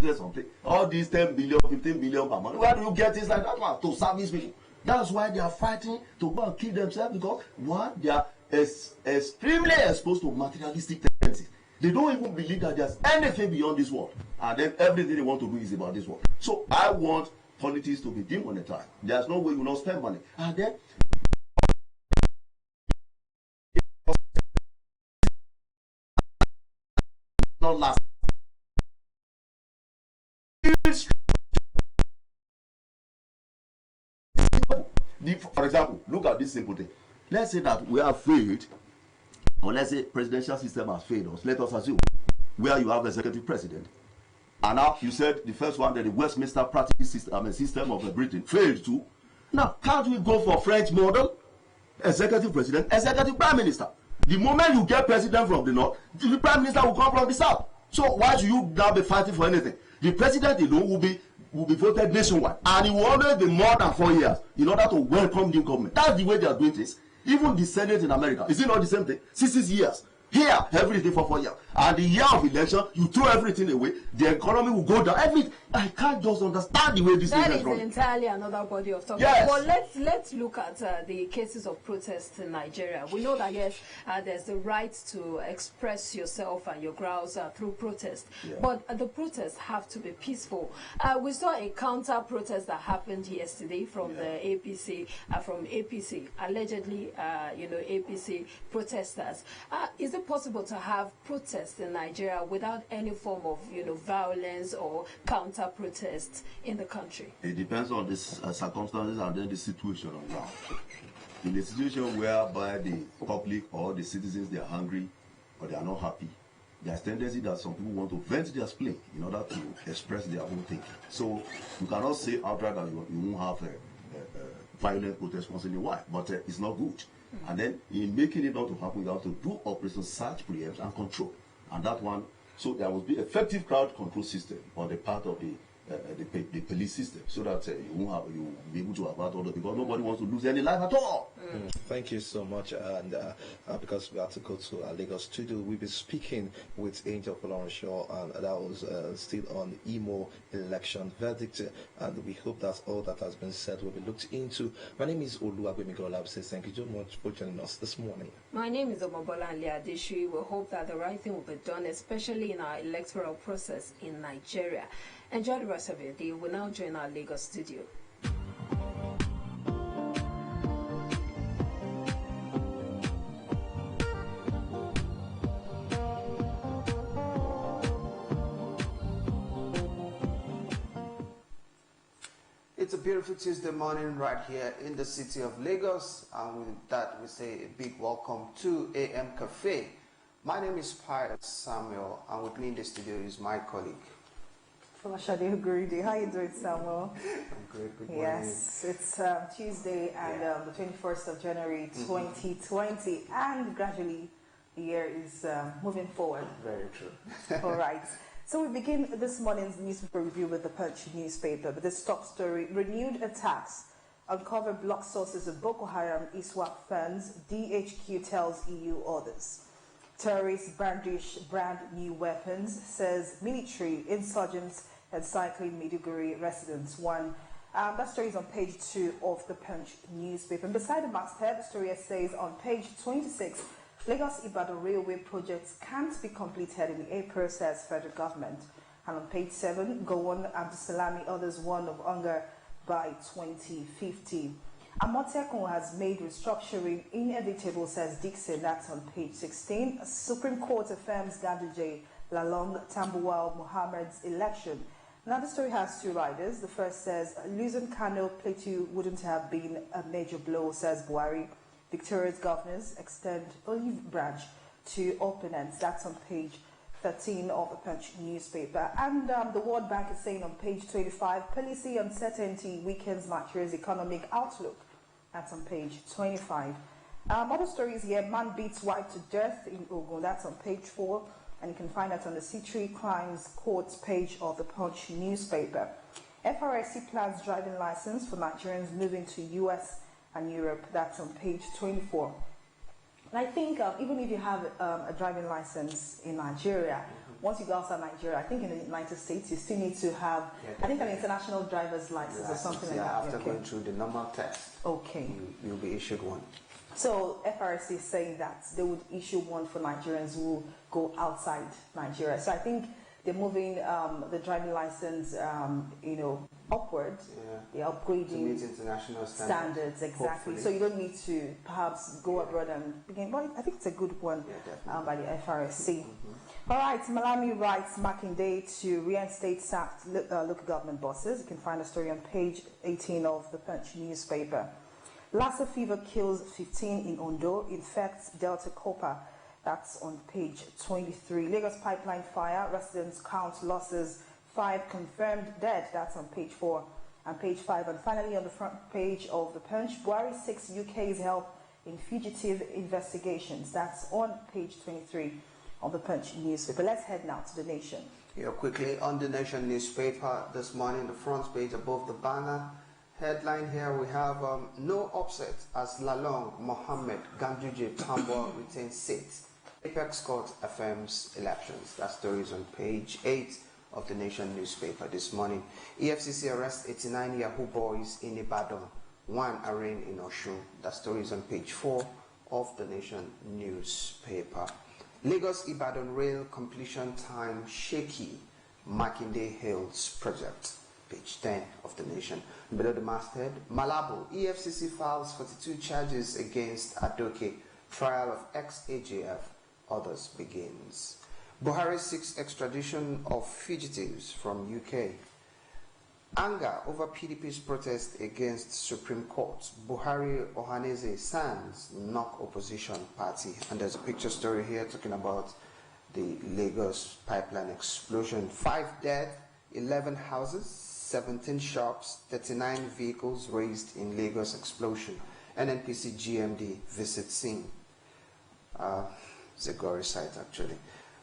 say something. All these 10 billion, 15 billion per month. Where do you get things like that one to service people? That's why they are fighting to go and kill themselves, because one, they are extremely exposed to materialistic tendencies. They don't even believe that there's anything beyond this world, and then everything they want to do is about this world. So I want politics to be demonetized. There's no way you will not spend money, and then not last. For example, look at this simple thing. Let's say that we have failed, or let's say presidential system has failed us. Let us assume where you have executive president, and now you said the first one that the Westminster practice system of Britain failed too. Now, can't we go for French model? Executive president, executive prime minister. The moment you get president from the north, the prime minister will come from the south. So why should you now be fighting for anything? The president alone will be voted nationwide, and it will always be more than 4 years in order to welcome new government. That's the way they are doing things. Even the Senate in America, is it not the same thing? 6 years. Here, everything for 4 years. And the year of election, you throw everything away, the economy will go down. I can't just understand the way this that is is running. entirely another body of talk. Yes. But let's look at the cases of protests in Nigeria. We know that yes, there's the right to express yourself and your grounds through protest. Yeah. But the protests have to be peaceful. We saw a counter protest that happened yesterday from the APC, allegedly, APC protesters. Is it possible to have protests in Nigeria without any form of, violence or counter protests in the country? It depends on the circumstances and then the situation on ground. In a situation whereby the public or the citizens, they are hungry or they are not happy, there's tendency that some people want to vent their spleen in order to express their own thinking. So you cannot say outright that you won't have a violent protest once in a while, but it's not good. And then in making it not to happen, you have to do operation search, preempt, and control. And that one, so there will be effective crowd control system on the part of the police system, so that you will be able to avert all that, because nobody wants to lose any life at all. Thank you so much. And because we have to go to our Lagos studio, we'll be speaking with Angel Polorenshaw, and that was still on Imo election verdict. And we hope that all that has been said will be looked into. My name is Oluwabemigola. Thank you so much for joining us this morning. My name is Omobola Adeshui. We hope that the right thing will be done, especially in our electoral process in Nigeria. Enjoy the rest of your day. We'll now join our Lagos studio. It's a beautiful Tuesday morning right here in the city of Lagos, and with that we say a big welcome to AM Cafe. My name is Pius Samuel, and with me in the studio is my colleague Shade Uguridi. How are you doing, Samuel? I'm great. Good morning. Yes, it's Tuesday and the 21st of January 2020, and gradually the year is moving forward. Very true. All right. So we begin this morning's newspaper review with the Punch newspaper with this top story: renewed attacks uncover block sources of Boko Haram ISWAP funds. DHQ tells EU orders. Terrorists brandish brand new weapons, says military. Insurgents encircling Maiduguri residents. That story is on page 2 of the Punch newspaper. And beside the masthead, the story says on page 26, Lagos-Ibadan railway projects can't be completed in April, says federal government. And on page 7, Gowon Abdusalami others warn of hunger by 2050. Amotekun has made restructuring inevitable, says Dixon. That's on page 16. Supreme Court affirms Ganduje Lalong Tambuwal Muhammad's election. Now the story has two riders. The first says losing Kano Plateau wouldn't have been a major blow, says Buhari. Victoria's governors extend olive branch to opponents. That's on page 13 of the Punch newspaper. And the World Bank is saying on page 25, policy uncertainty weakens Nigeria's economic outlook. That's on page 25. Other stories here: man beats wife to death in Ogun. That's on page 4. And you can find that on the C3 Crimes Court page of the Punch newspaper. FRSC plans driving license for Nigerians moving to US and Europe. That's on page 24. And I think even if you have a driving license in Nigeria, once you go outside Nigeria, I think in the United States, you still need to have, I think, an international driver's license or something like that. After going through the normal test, you'll be issued one. So FRC is saying that they would issue one for Nigerians who go outside Nigeria. So I think they're moving the driving license, upward. Yeah. They're upgrading to meet international standards. Exactly. Hopefully. So you don't need to perhaps go abroad and begin. Well, I think it's a good one by the FRSC. All right, Malami writes Makinde to reinstate sacked local government bosses. You can find a story on page 18 of the Punch newspaper. Lassa fever kills 15 in Ondo, infects Delta Copper. That's on page 23. Lagos pipeline fire, residents count losses, 5 confirmed dead. That's on page 4 and page 5. And finally, on the front page of the Punch, Buhari seeks UK's help in fugitive investigations. That's on page 23 of the Punch newspaper. Let's head now to The Nation. Yeah, quickly on The Nation newspaper this morning, the front page above the banner. Headline here we have no upset as Lalong Mohammed Ganduje Tambor retains seat. Apex Court affirms elections. That story is on page 8 of The Nation newspaper this morning. EFCC arrests 89 Yahoo boys in Ibadan. 1 arraigned in Osun. That story is on page 4 of The Nation newspaper. Lagos Ibadan rail completion time shaky. Makinde Hills project. Page 10 of The Nation. Below the masthead, Malabo, EFCC files 42 charges against Adoke. Trial of ex-AJF, others begins. Buhari seeks extradition of fugitives from UK. Anger over PDP's protest against Supreme Court. Buhari Ohaneze Sands knock opposition party. And there's a picture story here talking about the Lagos pipeline explosion. 5 dead, 11 houses, 17 shops, 39 vehicles razed in Lagos explosion. NNPC GMD visit scene. It's a gory sight actually.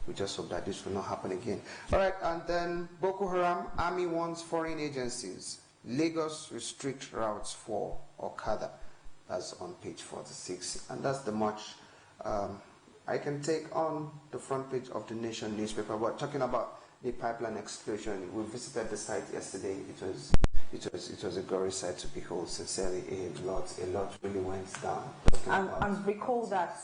We just hope that this will not happen again. All right, and then Boko Haram, Army warns foreign agencies. Lagos restrict routes for Okada. That's on page 46. And that's the much I can take on the front page of The Nation newspaper. But talking about the pipeline explosion, we visited the site yesterday. It was a gory sight to behold. Sincerely, a lot really went down. And recall that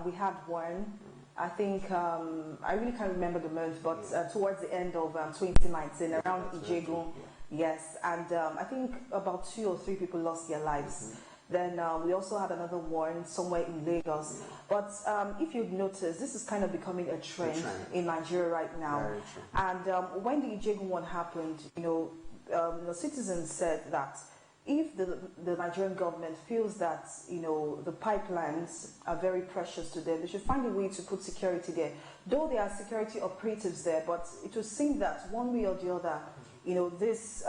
we had one. I think I really can't remember the month, but towards the end of 2019, around Ijegun, yes, and I think about 2 or 3 people lost their lives. Then we also had another one somewhere in Lagos. But if you've noticed, this is kind of becoming a trend in Nigeria right now. And when the Ijegun one happened, the citizens said that if the Nigerian government feels that the pipelines are very precious to them, they should find a way to put security there. Though there are security operatives there, but it would seem that one way or the other, these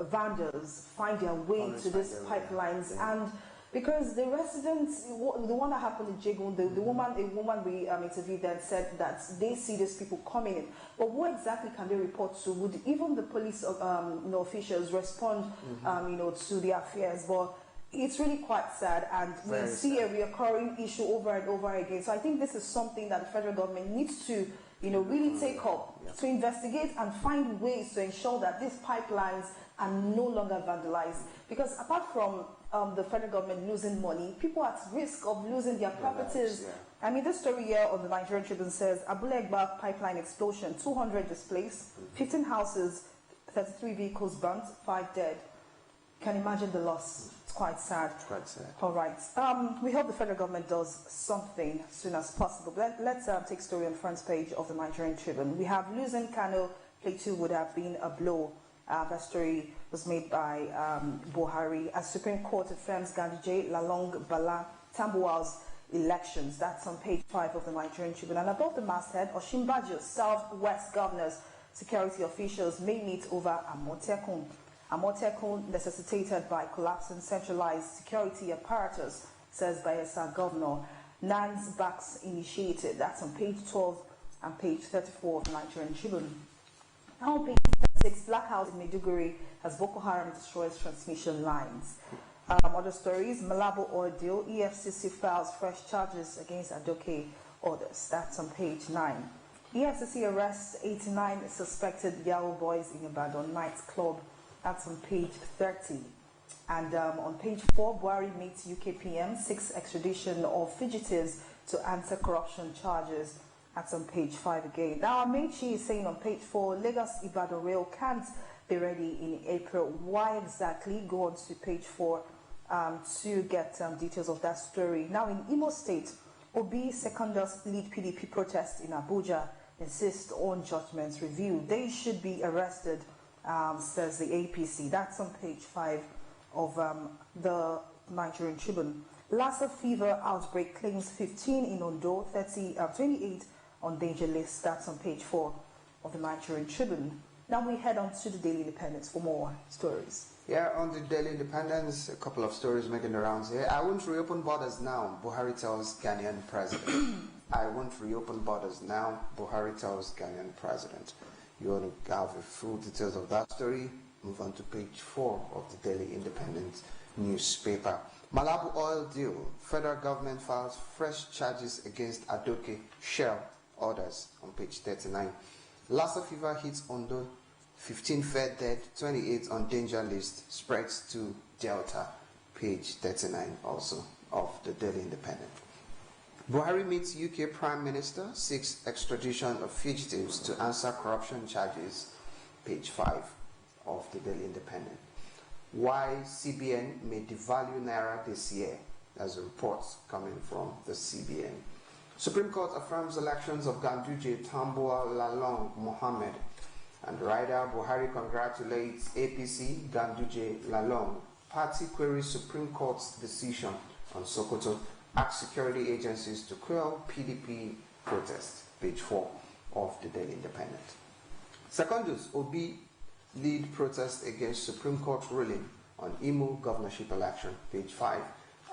vandals find their way to these pipelines, and because the residents, the one that happened in Jegun, a woman we interviewed then said that they see these people coming in. But what exactly can they report to? Would even the police officials respond, to their fears? But it's really quite sad, and we see a recurring issue over and over again. So I think this is something that the federal government needs to really take up, to investigate and find ways to ensure that these pipelines are no longer vandalized. Because apart from the federal government losing money, people are at risk of losing their properties. I mean, this story here on the Nigerian Tribune says, Abule Egba pipeline explosion, 200 displaced, 15 houses, 33 vehicles burnt, 5 dead. Can you imagine the loss? It's quite sad. It's quite sad. All right. We hope the federal government does something as soon as possible. Let's take story on the front page of the Nigerian Tribune. We have losing Kano Plateau would have been a blow. That story was made by Buhari as Supreme Court affirms Ganduje Lalong Bala Tambuwal's elections. That's on page 5 of the Nigerian Tribune. And above the masthead, Oshimbajo, Southwest governors, security officials may meet over Amotekun. Amotekun necessitated by collapsing centralized security apparatus, says Bayelsa Governor. Nans backs initiated. That's on page 12 and page 34 of the Nigerian Tribune. Now on page 36, blackout in Maiduguri as Boko Haram destroys transmission lines. Other stories, Malabo ordeal, EFCC files fresh charges against Adoke orders. That's on page 9 EFCC arrests 89 suspected Yahoo boys in Ibadan nightclub. That's on page 30. And on page 4, Buhari meets UK PM, 6 extradition of fugitives to answer corruption charges. That's on page 5 again. Now, Amechi is saying on page 4, Lagos Ibadan Rail can't be ready in April. Why exactly? Go on to page 4 to get details of that story. Now, in Imo State, Obi secondus lead PDP protest in Abuja insist on judgments review. They should be arrested, says the APC. That's on page 5 of the Nigerian Tribune. Lassa fever outbreak claims 15 in Ondo, 28 on danger list. That's on page 4 of the Nigerian Tribune. Now we head on to the Daily Independent for more stories. Yeah, on the Daily Independence, a couple of stories making the rounds here. I won't reopen borders now, Buhari tells Ghanaian president. I won't reopen borders now, Buhari tells Ghanaian president. You want to have the full details of that story? Move on to page 4 of the Daily Independent newspaper. Malabu oil deal. Federal government files fresh charges against Adoke Shell orders on page 39. Lassa fever hits Ondo. 15 fed dead, 28 on danger list, spreads to Delta, page 39 also of the Daily Independent. Buhari meets UK Prime Minister, 6 extradition of fugitives to answer corruption charges, page 5 of the Daily Independent. Why CBN may devalue Naira this year, as a report coming from the CBN. Supreme Court affirms elections of Ganduje, Tambuwal, Lalong, Mohammed, and Rider. Buhari congratulates APC, Ganduje, Lalong. Party queries Supreme Court's decision on Sokoto. Asks security agencies to quell PDP protest. Page 4 of the Daily Independent. Secondus, Obi lead protest against Supreme Court ruling on Imo governorship election. Page 5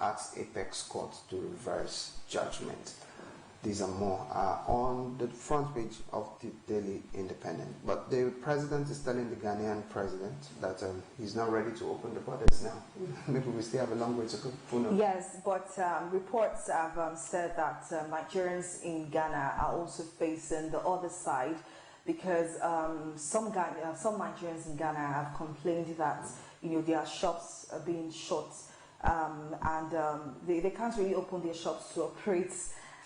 asks Apex Court to reverse judgment. These are more on the front page of the Daily Independent. But the president is telling the Ghanaian president that he's not ready to open the borders now. Maybe we still have a long way to go. Who knows? Yes, but reports have said that Nigerians in Ghana are also facing the other side because some Nigerians in Ghana have complained that their shops are being shut and they can't really open their shops to operate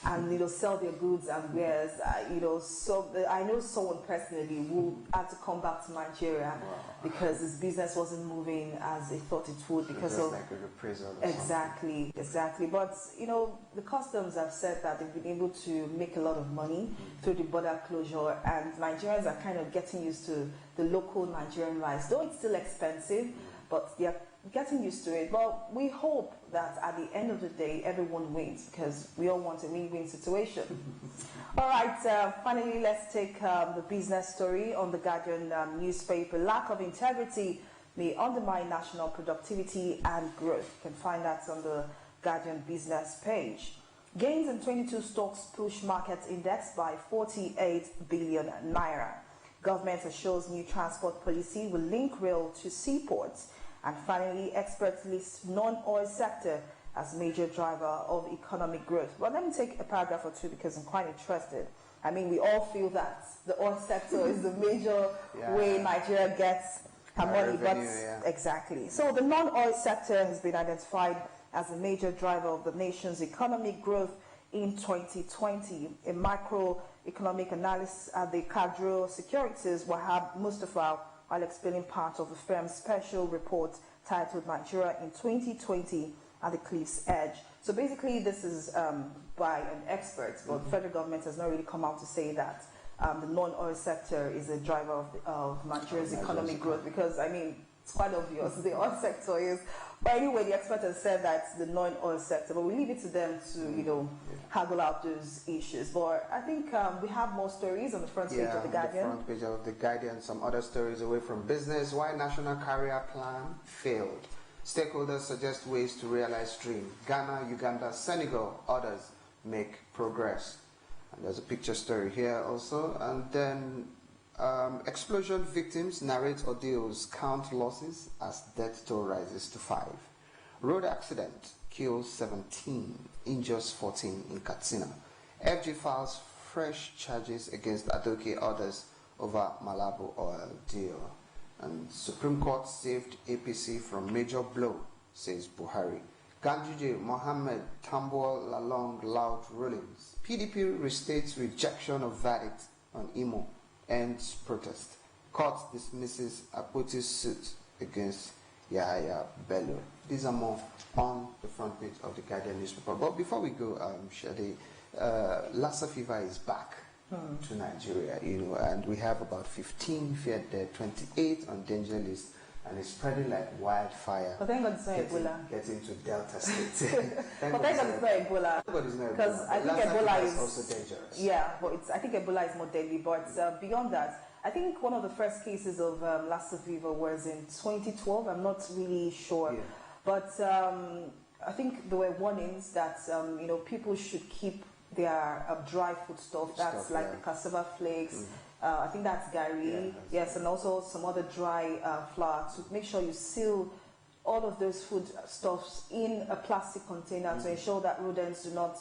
and sell their goods and wares. So I know someone personally who had to come back to Nigeria because his business wasn't moving as they thought it would because of like a reprisal. Exactly. But the customs have said that they've been able to make a lot of money through the border closure, and Nigerians are kind of getting used to the local Nigerian rice, though it's still expensive, but they are getting used to it. But we hope that at the end of the day, everyone wins because we all want a win-win situation. All right, finally, let's take the business story on the Guardian newspaper. Lack of integrity may undermine national productivity and growth. You can find that on the Guardian business page. Gains in 22 stocks push market index by 48 billion naira. Government assures new transport policy will link rail to seaports. And finally, experts list non-oil sector as major driver of economic growth. Well, let me take a paragraph or two because I'm quite interested. I mean, we all feel that the oil sector is the major way Nigeria gets her money. Exactly. So the non-oil sector has been identified as a major driver of the nation's economic growth in 2020. A macroeconomic analyst at the Cadro Securities, Wahab Mustafa, while explaining part of the firm's special report titled Nigeria in 2020 at the Cliff's Edge. So basically this is by an expert, but the federal government has not really come out to say that the non-oil sector is a driver of Nigeria's economic growth, because I mean, it's quite obvious the oil sector is. But anyway, the expert has said that's the non-oil sector, but we leave it to them to, haggle out those issues. But I think we have more stories on the front page of the Guardian. The front page of the Guardian, some other stories away from business. Why National Carrier Plan failed. Stakeholders suggest ways to realize dream. Ghana, Uganda, Senegal, others make progress. And there's a picture story here also. And then explosion victims narrate ordeals, count losses as death toll rises to 5. Road accident kills 17, injures 14 in Katsina. FG files fresh charges against Adoke others over Malabo oil deal. And Supreme Court saved APC from major blow, says Buhari. Ganduje Mohammed Tambuwal along loud rulings. PDP restates rejection of verdict on Imo, ends protest. Court dismisses Apoti's suit against Yahaya Bello. These are more on the front page of the Guardian newspaper. But before we go, Shade, Lassa fever is back to Nigeria, and we have about 15 feared dead, 28 on danger list, and it's spreading like wildfire. But thank God it's not Ebola. Getting to Delta State. But thank God it's not Ebola. Because I think Ebola is also dangerous. Yeah, but I think Ebola is more deadly. But beyond that, I think one of the first cases of Lassa fever was in 2012. I'm not really sure. Yeah. But I think there were warnings that people should keep their dry foodstuff. That's like the cassava flakes. I think that's gari. Yes, and also some other dry flour to make sure you seal all of those foodstuffs in a plastic container to ensure that rodents do not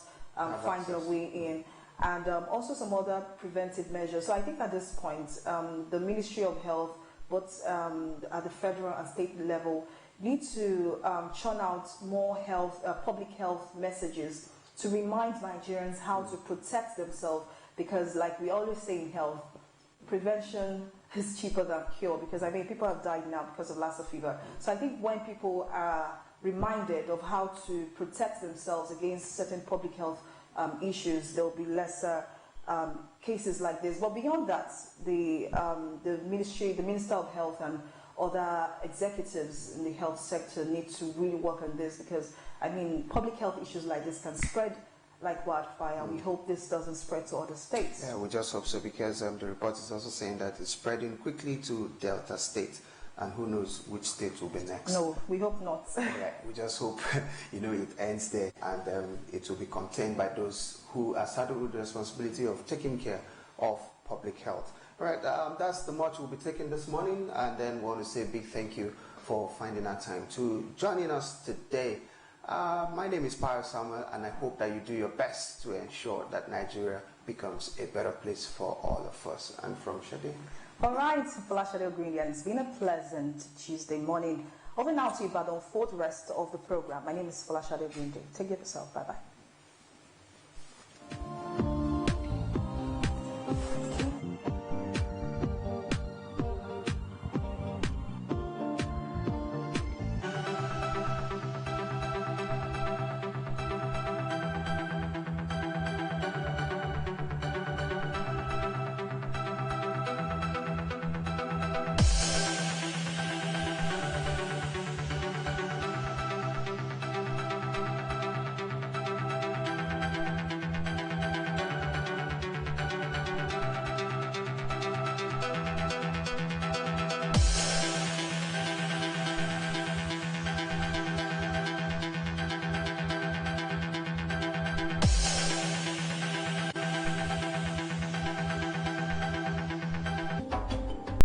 find their way in. And also some other preventive measures. So I think at this point, the Ministry of Health, both at the federal and state level, need to churn out more public health messages to remind Nigerians how to protect themselves, because like we always say in health, prevention is cheaper than cure, because I mean people have died now because of Lassa fever. So I think when people are reminded of how to protect themselves against certain public health issues, there will be lesser cases like this. But beyond that, the Minister of Health and other executives in the health sector need to really work on this, because I mean public health issues like this can spread like wildfire. We hope this doesn't spread to other states. Yeah, we just hope so, because the report is also saying that it's spreading quickly to Delta State, and who knows which state will be next. No, we hope not. Yeah, we just hope it ends there, and it will be contained by those who are saddled with the responsibility of taking care of public health. Right, that's the much we'll be taking this morning, and then we want to say a big thank you for finding our time to joining us today. My name is Pius Samuel, and I hope that you do your best to ensure that Nigeria becomes a better place for all of us. And from Shade. All right, Folashade Ogrindian, it's been a pleasant Tuesday morning. Over now to Ibadan for the rest of the program. My name is Folashade Ogrindian. Take care of yourself. Bye-bye.